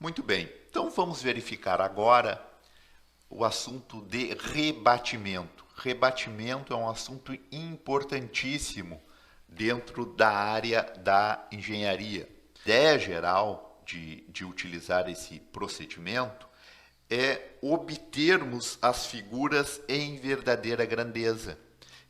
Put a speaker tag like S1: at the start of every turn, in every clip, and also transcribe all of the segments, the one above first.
S1: Muito bem, então vamos verificar agora o assunto de rebatimento. Rebatimento é um assunto importantíssimo dentro da área da engenharia. A ideia geral de utilizar esse procedimento é obtermos as figuras em verdadeira grandeza.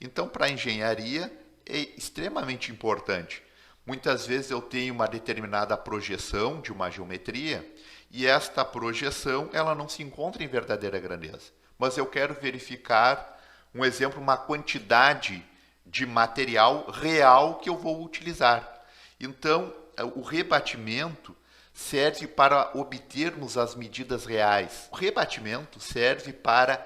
S1: Então, para a engenharia, é extremamente importante. Muitas vezes eu tenho uma determinada projeção de uma geometria e esta projeção ela não se encontra em verdadeira grandeza. Mas eu quero verificar, um exemplo, uma quantidade de material real que eu vou utilizar. Então, o rebatimento serve para obtermos as medidas reais. O rebatimento serve para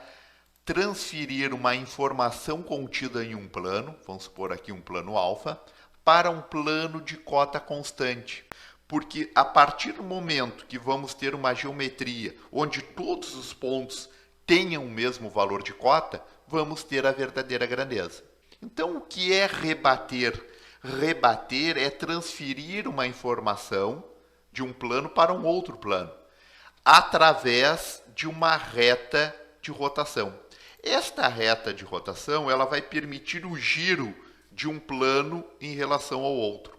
S1: transferir uma informação contida em um plano, vamos supor aqui um plano alfa, para um plano de cota constante. Porque a partir do momento que vamos ter uma geometria onde todos os pontos tenham o mesmo valor de cota, vamos ter a verdadeira grandeza. Então, o que é rebater? Rebater é transferir uma informação de um plano para um outro plano, através de uma reta de rotação. Esta reta de rotação ela vai permitir o giro de um plano em relação ao outro.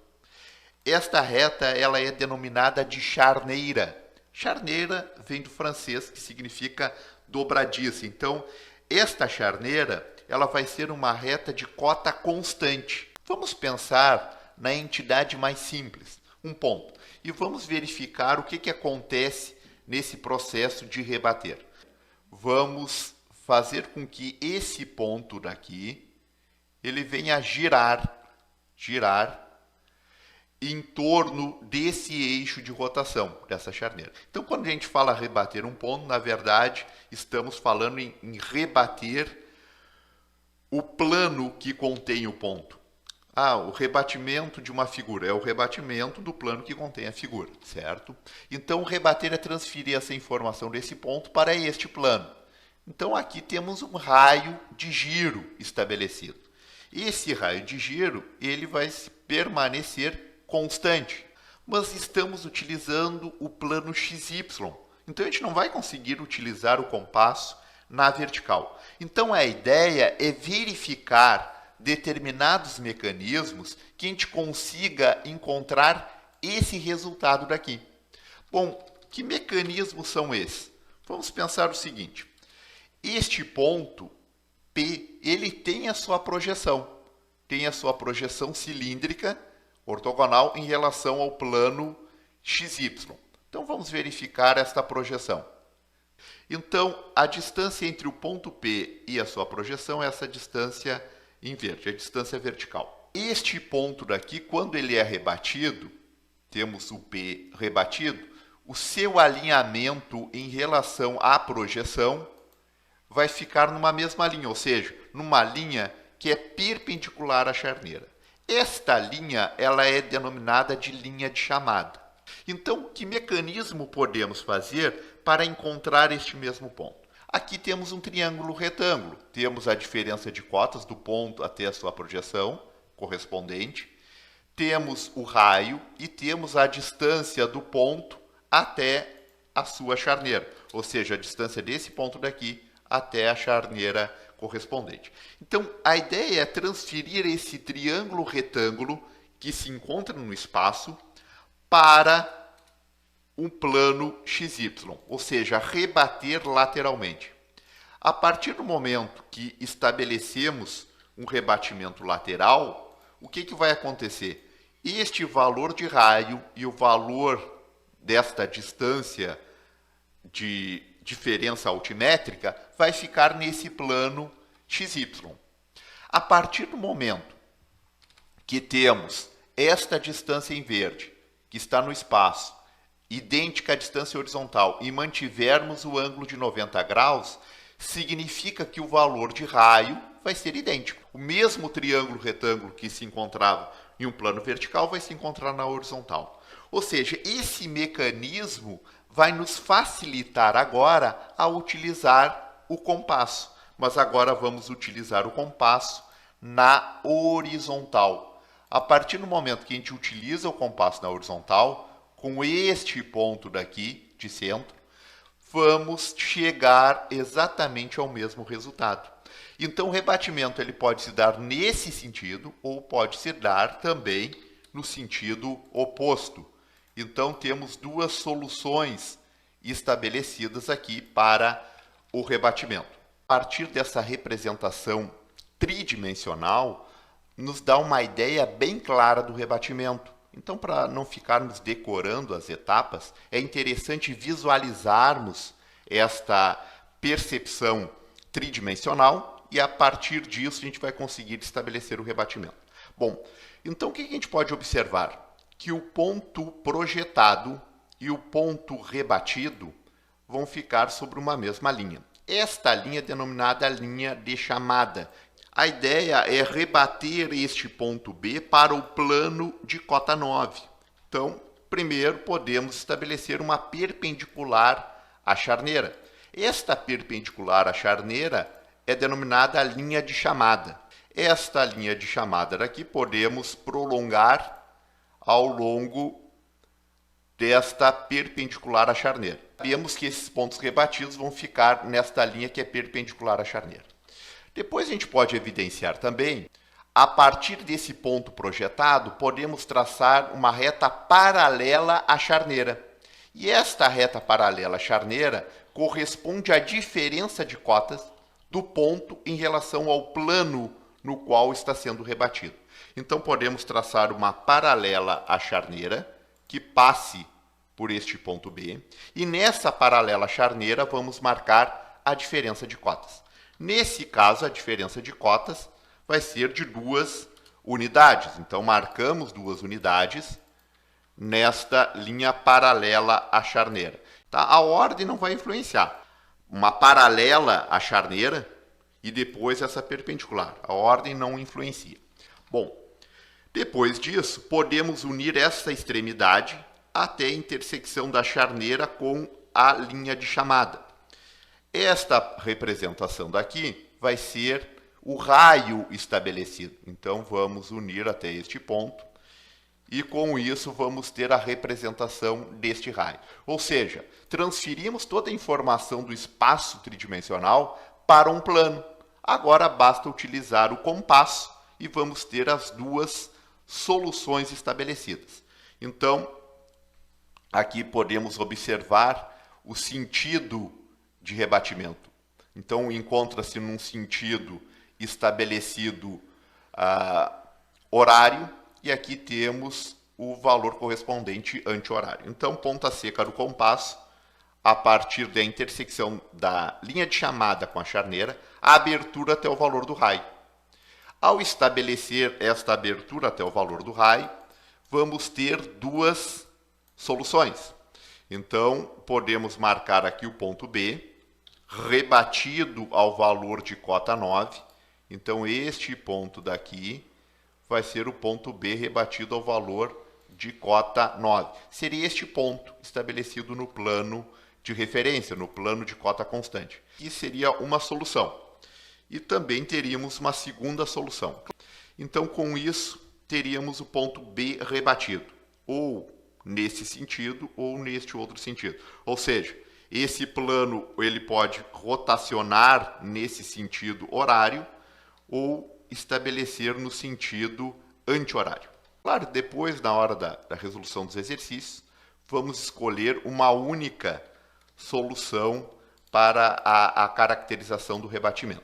S1: Esta reta ela é denominada de charneira. Charneira vem do francês, que significa dobradiça. Então, esta charneira ela vai ser uma reta de cota constante. Vamos pensar na entidade mais simples, um ponto. E vamos verificar o que acontece nesse processo de rebater. Vamos fazer com que esse ponto daqui ele venha girar em torno desse eixo de rotação, dessa charneira. Então, quando a gente fala rebater um ponto, na verdade, estamos falando em rebater o plano que contém o ponto. O rebatimento de uma figura é o rebatimento do plano que contém a figura, certo? Então, rebater é transferir essa informação desse ponto para este plano. Então, aqui temos um raio de giro estabelecido. Esse raio de giro ele vai permanecer constante, mas estamos utilizando o plano XY. Então, a gente não vai conseguir utilizar o compasso na vertical. Então, a ideia é verificar determinados mecanismos que a gente consiga encontrar esse resultado daqui. Bom, que mecanismos são esses? Vamos pensar o seguinte. Este ponto P, ele tem a sua projeção. Tem a sua projeção cilíndrica ortogonal em relação ao plano XY. Então, vamos verificar esta projeção. Então, a distância entre o ponto P e a sua projeção é essa distância inverte, a distância vertical. Este ponto daqui, quando ele é rebatido, temos o P rebatido, o seu alinhamento em relação à projeção vai ficar numa mesma linha, ou seja, numa linha que é perpendicular à charneira. Esta linha ela é denominada de linha de chamada. Então, que mecanismo podemos fazer para encontrar este mesmo ponto? Aqui temos um triângulo retângulo. Temos a diferença de cotas do ponto até a sua projeção correspondente. Temos o raio e temos a distância do ponto até a sua charneira. Ou seja, a distância desse ponto daqui até a charneira correspondente. Então, a ideia é transferir esse triângulo retângulo que se encontra no espaço para um plano XY, ou seja, rebater lateralmente. A partir do momento que estabelecemos um rebatimento lateral, o que vai acontecer? Este valor de raio e o valor desta distância de diferença altimétrica vai ficar nesse plano XY. A partir do momento que temos esta distância em verde, que está no espaço, idêntica à distância horizontal, e mantivermos o ângulo de 90 graus, significa que o valor de raio vai ser idêntico. O mesmo triângulo retângulo que se encontrava em um plano vertical vai se encontrar na horizontal. Ou seja, esse mecanismo vai nos facilitar agora a utilizar o compasso. Mas agora vamos utilizar o compasso na horizontal. A partir do momento que a gente utiliza o compasso na horizontal, com este ponto daqui, de centro, vamos chegar exatamente ao mesmo resultado. Então, o rebatimento ele pode se dar nesse sentido ou pode se dar também no sentido oposto. Então, temos duas soluções estabelecidas aqui para o rebatimento. A partir dessa representação tridimensional, nos dá uma ideia bem clara do rebatimento. Então, para não ficarmos decorando as etapas, é interessante visualizarmos esta percepção tridimensional e, a partir disso, a gente vai conseguir estabelecer o rebatimento. Bom, então o que a gente pode observar? Que o ponto projetado e o ponto rebatido vão ficar sobre uma mesma linha. Esta linha é denominada linha de chamada. A ideia é rebater este ponto B para o plano de cota 9. Então, primeiro podemos estabelecer uma perpendicular à charneira. Esta perpendicular à charneira é denominada linha de chamada. Esta linha de chamada daqui podemos prolongar ao longo desta perpendicular à charneira. Sabemos que esses pontos rebatidos vão ficar nesta linha que é perpendicular à charneira. Depois a gente pode evidenciar também, a partir desse ponto projetado, podemos traçar uma reta paralela à charneira. E esta reta paralela à charneira corresponde à diferença de cotas do ponto em relação ao plano no qual está sendo rebatido. Então, podemos traçar uma paralela à charneira que passe por este ponto B. E nessa paralela à charneira, vamos marcar a diferença de cotas. Nesse caso, a diferença de cotas vai ser de 2 unidades. Então, marcamos 2 unidades nesta linha paralela à charneira. Tá? A ordem não vai influenciar. Uma paralela à charneira e depois essa perpendicular. A ordem não influencia. Bom, depois disso, podemos unir essa extremidade até a intersecção da charneira com a linha de chamada. Esta representação daqui vai ser o raio estabelecido. Então, vamos unir até este ponto e, com isso, vamos ter a representação deste raio. Ou seja, transferimos toda a informação do espaço tridimensional para um plano. Agora, basta utilizar o compasso e vamos ter as duas soluções estabelecidas. Então, aqui podemos observar o sentido de rebatimento. Então, encontra-se num sentido estabelecido horário, e aqui temos o valor correspondente anti-horário. Então, ponta seca do compasso, a partir da intersecção da linha de chamada com a charneira, a abertura até o valor do raio. Ao estabelecer esta abertura até o valor do raio, vamos ter duas soluções. Então, podemos marcar aqui o ponto B, rebatido ao valor de cota 9. Então, este ponto daqui vai ser o ponto B rebatido ao valor de cota 9. Seria este ponto estabelecido no plano de referência, no plano de cota constante. E seria uma solução. E também teríamos uma segunda solução. Então, com isso, teríamos o ponto B rebatido, ou nesse sentido, ou neste outro sentido. Ou seja, esse plano ele pode rotacionar nesse sentido horário ou estabelecer no sentido anti-horário. Claro, depois, na hora da resolução dos exercícios, vamos escolher uma única solução para a caracterização do rebatimento.